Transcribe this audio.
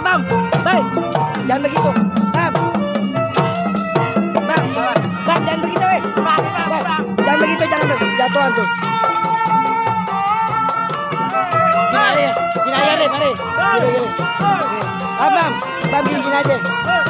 bam. Baik. Jangan begitu. Bam. Bam. Bam, jangan begitu, eh. Jangan begitu, jangan begitu. Jatuhan tuh. Gini aja deh, mari. Gini. Bam, bam. Bam, gini aja.